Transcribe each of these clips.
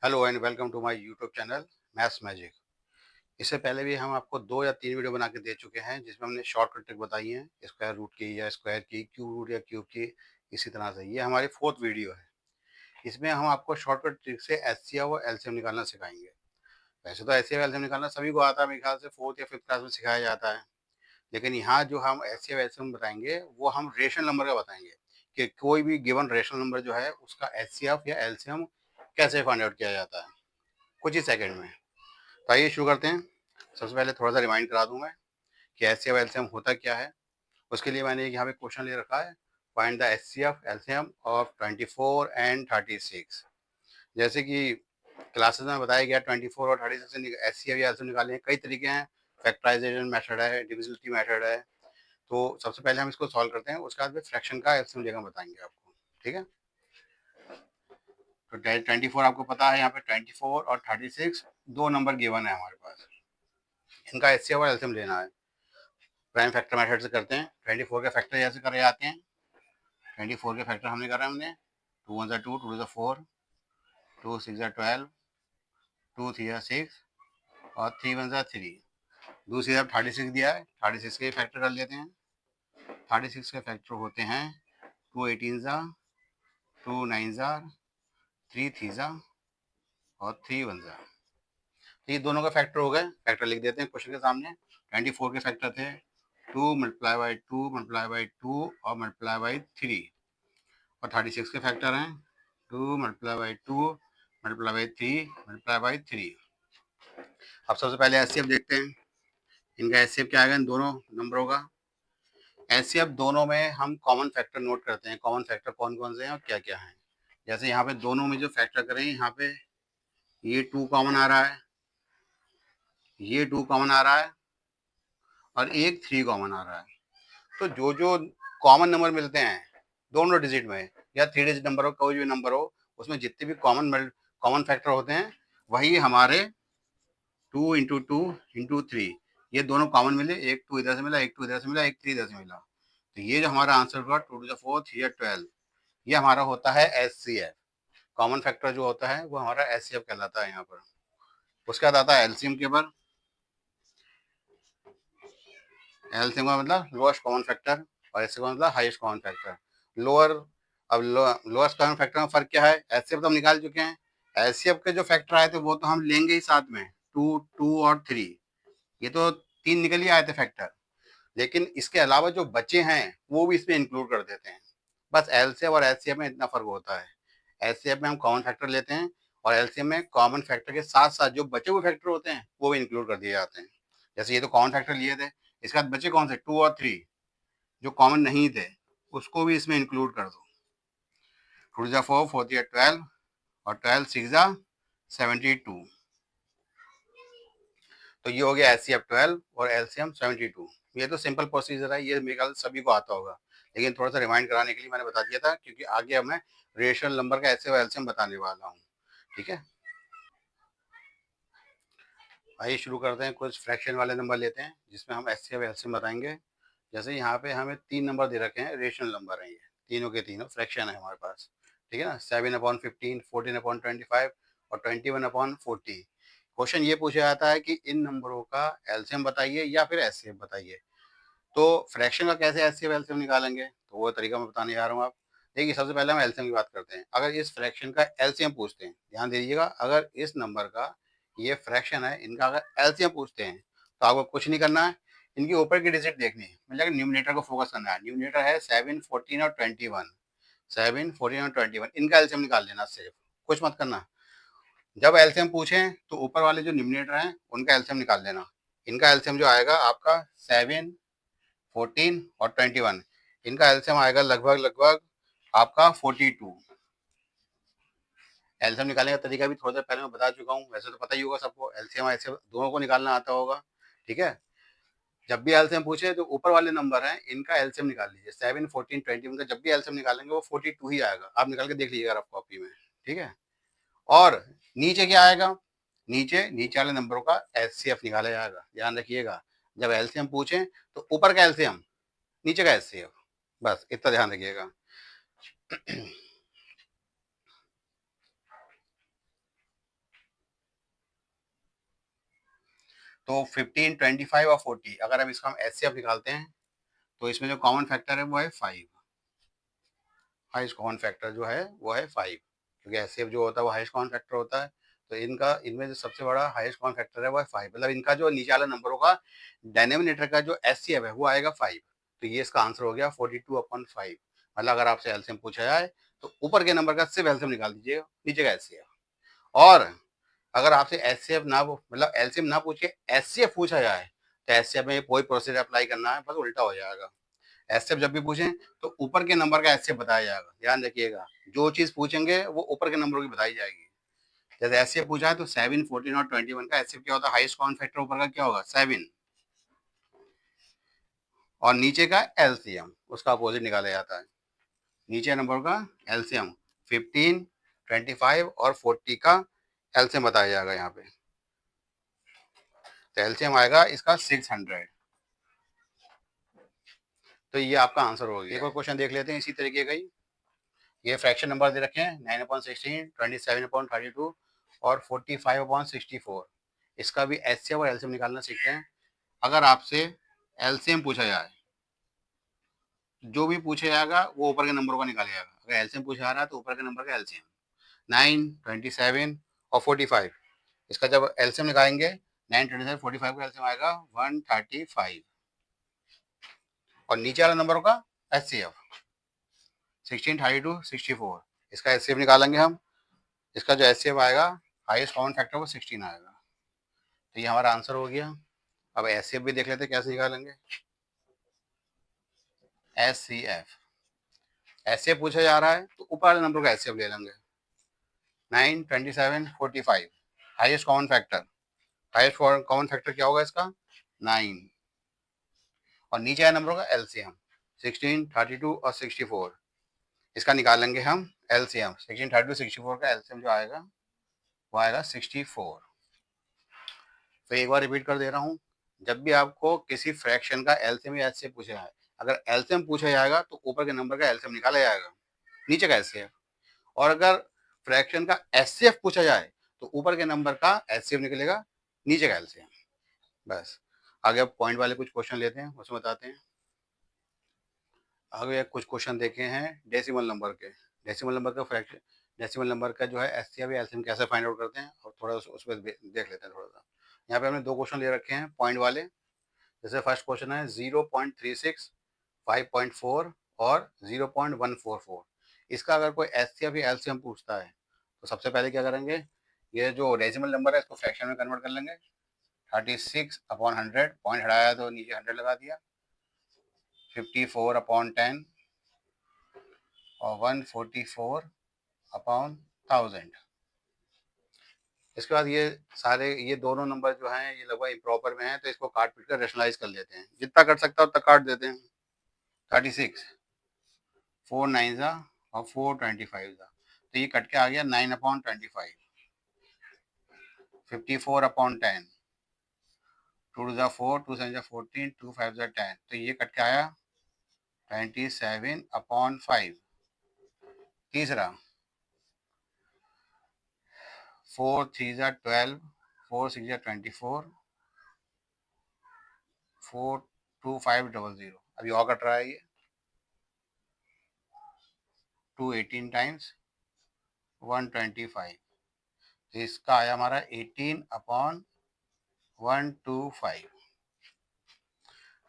Hello and welcome to my YouTube channel maths magic. इससे पहले भी हम आपको 2 या 3 वीडियो बना के दे चुके हैं जिसमें हमने शॉर्टकट ट्रिक बताई है, स्क्वायर रूट की या स्क्वायर की, क्यूब रूट या क्यूब की। इसी तरह से ये हमारी 4th वीडियो है। इसमें हम आपको शॉर्टकट ट्रिक से एचसीएफ और एलसीएम निकालना सिखाएंगे। वैसे तो एचसीएफ एलसीएम निकालना सभी को आता है, मेरे ख्याल से 4th या 5th क्लास में सिखाया जाता है। लेकिन यहाँ जो हम एचसीएफ एलसीएम बताएंगे वो हम रेशनल नंबर का बताएंगे कि कोई भी गिवन रेशनल नंबर जो है उसका एचसीएफ या एलसीएम कैसे फाइंड आउट किया जाता है कुछ ही सेकंड में। तो आइए शुरू करते हैं। सबसे पहले थोड़ा सा रिमाइंड करा दूं मैं कि एचसीएफ एलसीएम होता क्या है। उसके लिए मैंने यहाँ पे क्वेश्चन ले रखा है, find the HCF LCM of 24 and 36। जैसे कि क्लासेस में बताया गया 24 और 36 से एचसीएफ या एलसीएम निकालने के कई तरीके हैं। फैक्टराइजेशन मेथड है, डिविजिबिलिटी मेथड है। तो सबसे पहले हम इसको सॉल्व करते हैं, उसके बाद फ्रैक्शन का एलसीएम लेकर बताएंगे आपको। ठीक है, तो 24 आपको पता है, यहाँ पे 24 और 36 दो नंबर गिवन है हमारे पास। इनका एचसीएफ और एलसीएम लेना है। प्राइम फैक्टर मेथड से करते हैं। 24 के फैक्टर जैसे करे जाते हैं। 24 के फैक्टर हमने करा, हमने 2 1 2, 2 4, 2 6 12, 2 3 6 और 3 1 3। दूसरी तरफ 36 दिया है, 36 के फैक्टर कर लेते हैं। 36 के फैक्टर होते हैं 2 18 2 9 3 3 और 3 1। तो ये दोनों का फैक्टर हो गए, फैक्टर लिख देते हैं क्वेश्चन के सामने। 24 के फैक्टर थे 2 मल्टीप्लाई बाई 2 मल्टीप्लाई बाई 2 और मल्टीप्लाई बाई 3। और 36 के फैक्टर हैं 2 multiply by 2 multiply by 3 multiply by 3। अब सबसे पहले एचसीएफ देखते हैं। इनका एचसीएफ क्या आएगा इन दोनों नंबरों का। एचसीएफ दोनों में हम कॉमन फैक्टर नोट करते हैं। कॉमन फैक्टर कौन कौन से हैं और क्या क्या हैं। जैसे यहाँ पे दोनों में जो फैक्टर करें, यहाँ पे ये 2 कॉमन आ रहा है, ये 2 कॉमन आ रहा है और एक 3 कॉमन आ रहा है। तो जो जो कॉमन नंबर मिलते हैं दोनों डिजिट में या 3 डिजिट नंबर हो, कोई भी नंबर हो, उसमें जितने भी कॉमन फैक्टर होते हैं वही हमारे 2 इंटू 2 इंटू 3, ये दोनों कॉमन मिले। एक 2 इधर से मिला, एक 2 इधर से मिला, एक 3 इधर से मिला। तो ये जो हमारा आंसर हुआ 2 टू द 4 3 12, ये हमारा होता है एचसीएफ। कॉमन फैक्टर जो होता है वो हमारा एचसीएफ कहलाता है यहाँ पर। उसके बाद आता है एलसीएम के ऊपर। एलसीएम का मतलब लोएस्ट कॉमन फैक्टर और एचसीएफ का मतलब हाईएस्ट कॉमन फैक्टर। लोअर, अब लोएस्ट कॉमन फैक्टर में फर्क क्या है। एचसीएफ तो हम निकाल चुके हैं, एचसीएफ के जो फैक्टर आए थे वो तो हम लेंगे ही साथ में, 2 2 और 3। ये तो 3 निकल ही आए थे फैक्टर, लेकिन इसके अलावा जो बचे हैं वो भी इसमें इंक्लूड कर देते हैं। बस एलसीएम और एचसीएफ में इतना फर्क होता है। एचसीएफ में हम कॉमन फैक्टर लेते हैं और एलसीएम में कॉमन फैक्टर के साथ साथ जो बचे हुए फैक्टर होते हैं वो भी इंक्लूड कर दिए जाते हैं। जैसे ये तो कॉमन फैक्टर लिए थे, इसके बाद बचे कौन से 2 और 3 जो कॉमन नहीं थे, उसको भी इसमें इंक्लूड कर दो। 2 जा 4 4 जा 12 और 12 6 जा 72। तो ये हो गया एचसीएफ 12 और एलसीएम 72। ये तो सिंपल प्रोसीजर है, ये मेरे ख्याल सभी को आता होगा, लेकिन थोड़ा सा रिमाइंड कराने के लिए मैंने बता दिया था क्योंकि आगे अब मैं रेशनल नंबर का एचसीएफ एलसीएम बताने वाला हूँ। ठीक है, आइए शुरू करते हैं। कुछ फ्रैक्शन वाले नंबर लेते हैं जिसमें हम एचसीएफ एलसीएम बताएंगे। जैसे यहाँ पे हमें 3 नंबर दे रखे हैं, रेशनल नंबर है, ये तीनों के तीनों फ्रैक्शन है हमारे पास। ठीक है ना, 7/15, 14/25 और 21/40। क्वेश्चन ये पूछा जाता है कि इन नंबरों का एलसीएम बताइए या फिर एचसीएफ बताइए। तो फ्रैक्शन का कैसे एचसीएफ एलसीएम निकालेंगे, तो वो तरीका मैं बताने जा रहा हूँ आप। देखिए, सबसे पहले हम एलसीएम की बात करते हैं। अगर इस फ्रैक्शन का एलसीएम पूछते हैं, ध्यान दीजिएगा, अगर इस नंबर का, ये फ्रैक्शन है, इनका अगर एलसीएम पूछते हैं तो आपको कुछ नहीं करना है, इनके ऊपर की डिजिट देखनी है, मतलब न्यूमरेटर को फोकस करना है। न्यूमरेटर है 7 14 और 21। 7 14 और 21, इनका एलसीएम निकाल लेना सिर्फ, कुछ मत करना। जब एलसीएम पूछें तो ऊपर वाले जो न्यूमरेटर हैं उनका एलसीएम निकाल लेना। इनका एलसीएम जो आएगा आपका 7 14 और 21, इनका एलसीएम आएगा लगभग लगभग आपका 42। एलसीएम निकालने का तरीका भी थोड़ा देर पहले मैं बता चुका हूँ, वैसे तो पता ही होगा सबको, एलसीएम एलसीएम दोनों को निकालना आता होगा। ठीक है, जब भी एलसीएम पूछे तो ऊपर वाले नंबर हैं इनका एलसीएम निकाल लीजिए। 7 14 21 का जब भी एलसीएम निकालेंगे वो 42 ही आएगा। आप निकाल के देख लीजिएगा रफ कॉपी में। ठीक है, और नीचे क्या आएगा, नीचे नीचे वाले नंबरों का एचसीएफ निकाला जाएगा। ध्यान रखिएगा, जब एलसीएम पूछें तो ऊपर का एलसीएम, नीचे का एचसीएफ, बस इतना ध्यान रखिएगा। तो 15, 25 और 40 अगर अब इसका हम एचसीएफ निकालते हैं तो इसमें जो कॉमन फैक्टर है वो है 5। हाईएस्ट कॉमन फैक्टर जो है वो है 5, क्योंकि एचसीएफ जो होता है वो हाईएस्ट कॉमन फैक्टर होता है। तो इनमें जो सबसे बड़ा हाईएस्ट कॉमन फैक्टर है वो है 5, मतलब इनका जो नीचे वाला नंबर होगा डिनोमिनेटर का जो एचसीएफ है वो आएगा 5। तो ये इसका आंसर हो गया 42/5। मतलब अगर आपसे एलसीएम पूछा जाए तो ऊपर के नंबर का सिर्फ एलसीएम निकाल दीजिए, नीचे का एचसीएफ। और अगर आपसे एचसीएफ ना मतलब एलसीएम ना पूछे एचसीएफ पूछा जाए तो एचसीएफ में कोई प्रोसीजर अप्लाई करना है, बस उल्टा हो जाएगा। एचसीएफ जब भी पूछें तो ऊपर के नंबर का एचसीएफ बताया जाएगा, ध्यान रखिएगा। जो चीज पूछेंगे वो ऊपर के नंबरों की बताई जाएगी। जैसे एचसीएफ पूछा है तो 7, 14 और 21 का एचसीएफ क्या होता है, हाईएस्ट कॉमन फैक्टर ऊपर का क्या होगा 7, और नीचे का एलसीएम उसका अपोजिट निकाला जाता है। नीचे नंबर का एलसीएम 15, 25 और 40 का एलसीएम बताया जाएगा यहाँ पे। तो एलसीएम आएगा इसका 600। तो ये आपका आंसर हो गया। एक और क्वेश्चन देख लेते हैं इसी तरीके का ही। ये फ्रैक्शन नंबर दे रखे हैं 9/16, 27/32 और 45/64। इसका भी एचसीएफ और एलसीएम निकालना सीखते हैं। अगर आपसे एलसीएम पूछा जाए, जो भी पूछा जाएगा वो ऊपर के नंबरों का निकाला जाएगा। अगर एलसीएम पूछा जा रहा है तो ऊपर के नंबर का एलसीएम 9, 27 और 45। इसका जब एलसीएम निकालेंगे 9, 27, 45 का एलसीएम आएगा 135, और नीचे वाला नंबरों का एचसीएफ 16, 32, 64। इसका एचसीएफ निकालेंगे हम। इसका जो एचसीएफ आएगा हाईएस्ट कॉमन फैक्टर वो 16 आएगा। तो ये हमारा आंसर हो गया। अब एचसीएफ भी देख लेते हैं कैसे निकालेंगे। एचसीएफ एचसीएफ पूछा जा रहा है तो ऊपर वाले नंबर का एचसीएफ ले लेंगे 9, 27, 45। Highest common factor, highest common factor क्या होगा इसका 9, और नीचे आए नंबरों का एलसीएम 16, 32 और 64। इसका निकालेंगे हम एलसीएम 16, 32, 64 का एलसीएम जो आएगा वो आएगा 64। तो एक बार रिपीट कर दे रहा हूँ, जब भी आपको किसी फ्रैक्शन का एलसीएम या एचसीएफ पूछा जाए, अगर एलसीएम पूछा जाएगा तो ऊपर के नंबर का एलसीएम निकाला जाएगा, नीचे का एचसीएफ। और अगर फ्रैक्शन का एचसीएफ पूछा जाए तो ऊपर के नंबर का एचसीएफ निकलेगा, नीचे का एलसीएम। बस आगे अब पॉइंट वाले कुछ क्वेश्चन लेते हैं, उसमें बताते हैं। आगे कुछ क्वेश्चन देखे हैं डेसिमल नंबर के। डेसिमल नंबर का फ्रैक्शन, डेसिमल नंबर का जो है एचसीएफ या एलसीएम कैसे फाइंड आउट करते हैं, और थोड़ा उस पर देख लेते हैं थोड़ा सा। यहाँ पे हमने दो क्वेश्चन ले रखे हैं पॉइंट वाले। जैसे फर्स्ट क्वेश्चन है 0.36, 5.4 और 0.144। इसका अगर कोई एचसीएफ या एलसीएम पूछता है तो सबसे पहले क्या करेंगे, ये जो डेसिमल नंबर है इसको फ्रैक्शन में कन्वर्ट कर लेंगे। 36/100, पॉइंट हटाया तो नीचे 100 लगा दिया। 54/10 और 144/1000। इसके बाद ये दोनों नंबर जो हैं ये लगभग इम्प्रॉपर में हैं, तो इसको काट पीट कर रेशनलाइज कर लेते हैं, जितना कट सकता है उतना काट देते हैं। 36, 4 9 ज़ा और 4 25 ज़ा, तो ये कट के आ गया 9/25। 54/10, 2 2 ज़ा 4, 2 7 ज़ा 14, 2 5 ज़ा 10, तो ये कट के आया 27/5। तीसरा 4 3 ज़ा 12, 4 6 ज़ा 24, 4 2 5 0 0। अभी और कट रहा है ये 2 18 टाइम्स 125, तो इसका आया हमारा 18/125।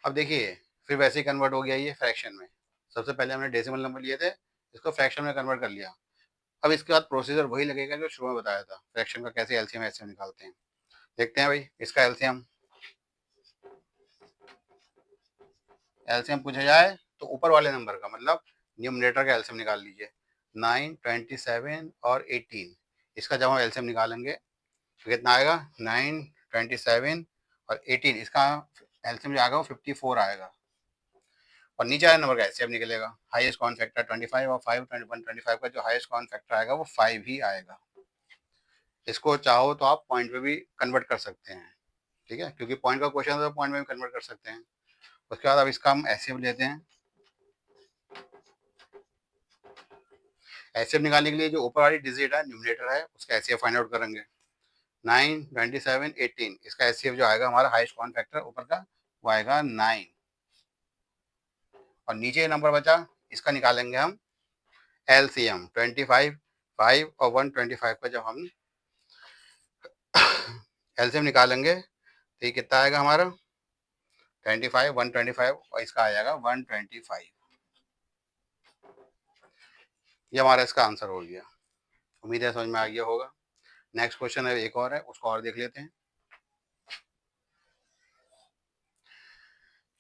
अब देखिए फिर वैसे ही कन्वर्ट हो गया ये फ्रैक्शन में। सबसे पहले हमने डेसिमल नंबर लिए थे, इसको फ्रैक्शन में कन्वर्ट कर लिया। अब इसके बाद प्रोसीजर वही लगेगा जो शुरू में बताया था, फ्रैक्शन का कैसे एलसीएम एचसीएम निकालते हैं। देखते हैं भाई। इसका एलसीएम पूछा जाए तो ऊपर वाले नंबर का मतलब न्यूमरेटर का एलसीएम निकाल लीजिए। 9, 27 और 18, इसका जब हम एलसीएम निकालेंगे तो कितना आएगा 9, 27 और 18, इसका एलसीएम जो आएगा वो 54 आएगा। और नीचे वाले नंबर का एचसीएफ निकलेगा, हाईएस्ट कॉमन फैक्टर 25 और 5 125 का जो हाईएस्ट कॉमन फैक्टर आएगा वो 5 ही आएगा। इसको चाहो तो आप पॉइंट पे भी कन्वर्ट कर सकते हैं, ठीक है, क्योंकि पॉइंट का क्वेश्चन है तो पॉइंट में भी कन्वर्ट कर सकते हैं। उसके बाद अब इसका हम एचसीएफ लेते हैं। एचसीएफ निकालने के लिए जो ऊपर वाली डिजिट है न्यूमरेटर है उसका एचसीएफ फाइंड आउट करेंगे। 9, 27, 18, इसका एचसीएफ जो आएगा हमारा हाईएस्ट कॉमन फैक्टर ऊपर का वो आएगा 9, और नीचे नंबर बचा इसका निकालेंगे हम एलसीएम 25, 5 और 125 का जब हम एलसीएम निकालेंगे तो ये कितना आएगा हमारा 25, 125 और इसका आ जाएगा 125। ये हमारा इसका आंसर हो गया। उम्मीद है समझ में आ गया होगा। नेक्स्ट क्वेश्चन है, एक और है, उसको और देख लेते हैं।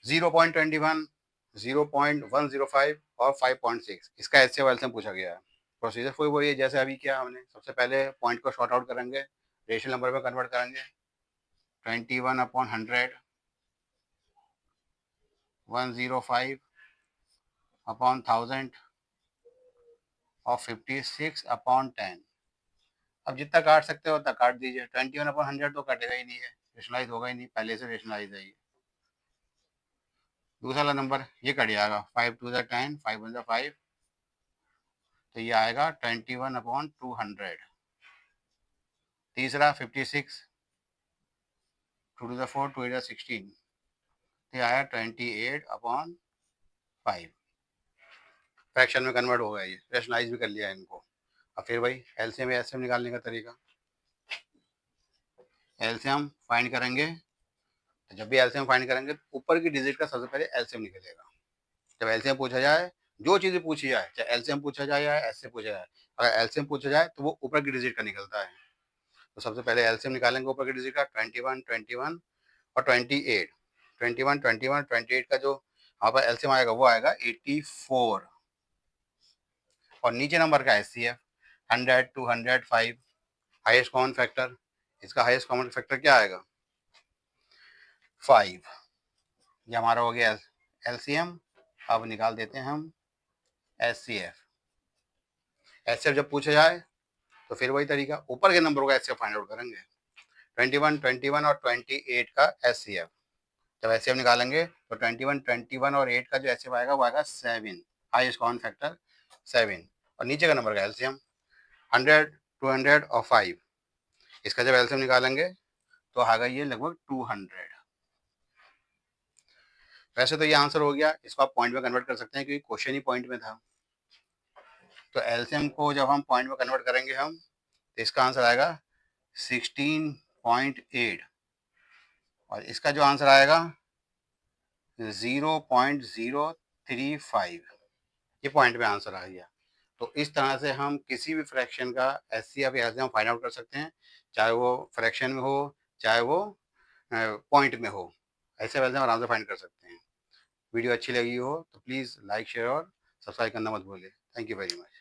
0.21, 0.105 और 5.6 इसका एचसीएफ एलसीएम पूछा गया है। प्रोसीजर कोई वही है जैसे अभी किया हमने। सबसे पहले पॉइंट को शॉर्ट आउट करेंगे, रेशनल नंबर में कन्वर्ट करेंगे। 21/100, 105/1000 और 56/10। अब जितना काट सकते हो उतना काट दीजिए। 21/100 तो कटेगा ही नहीं है, रेशनलाइज होगा ही नहीं, पहले से रेशनलाइज है ये। दूसरा वाला नंबर ये कट जाएगा, 5 2 10, 5 1 5, तो ये आएगा 21/200। तीसरा 56, 2 to the 4, 2 8 16, तो ये आया 28/5। फ्रैक्शन में कन्वर्ट हो गया, ये रेशनलाइज भी कर लिया है इनको। अब फिर भाई एलसीएम या एलसीएम निकालने का तरीका। एलसीएम फाइंड करेंगे, तो जब भी एलसीएम फाइंड करेंगे तो ऊपर की डिजिट का सबसे पहले एलसीएम निकलेगा। जब एलसीएम पूछा जाए, जो चीज़ें पूछी जाए, चाहे एलसीएम पूछा जाए या एससीएम पूछा जाए, अगर एलसीएम पूछा जाए तो वो ऊपर की डिजिट का निकलता है। तो सबसे पहले एलसीएम निकालेंगे ऊपर की डिजिट का, 21, 21 और 28। 21, 21, 28 का जो हमारे पास एलसीएम आएगा वो आएगा 84, और नीचे नंबर का एचसीएफ 100, 200, 5, हाईएस्ट कॉमन फैक्टर। इसका हाईएस्ट कॉमन फैक्टर क्या आएगा 5। ये हमारा हो गया एलसीएम। अब निकाल देते हैं हम एचसीएफ। एचसीएफ जब पूछा जाए तो फिर वही तरीका, ऊपर के नंबरों का एचसीएफ फाइंड आउट करेंगे। 21, 21 और 28 का एचसीएफ जब एचसीएफ निकालेंगे तो 21, 21 और 8 का जो एचसीएफ आएगा वो आएगा 7, हाईएस्ट कॉमन फैक्टर 7, और नीचे का नंबर का एलसीएम 100, 200 और 5, इसका जब एलसीएम निकालेंगे तो आएगा ये लगभग 200। वैसे तो ये आंसर हो गया, इसको आप पॉइंट में कन्वर्ट कर सकते हैं क्योंकि क्वेश्चन ही पॉइंट में था। तो एलसीएम को जब हम पॉइंट में कन्वर्ट करेंगे हम, तो इसका आंसर आएगा 16.8, और इसका जो आंसर आएगा 0.035। ये पॉइंट में आंसर आ गया। तो इस तरह से हम किसी भी फ्रैक्शन का एचसीएफ या एलसीएम फाइंड आउट कर सकते हैं, चाहे वो फ्रैक्शन में हो चाहे वो पॉइंट में हो। ऐसे एलसीएम आराम से फाइंड कर सकते हैं। वीडियो अच्छी लगी हो तो प्लीज़ लाइक, शेयर और सब्सक्राइब करना मत भूलिए। Thank you very much.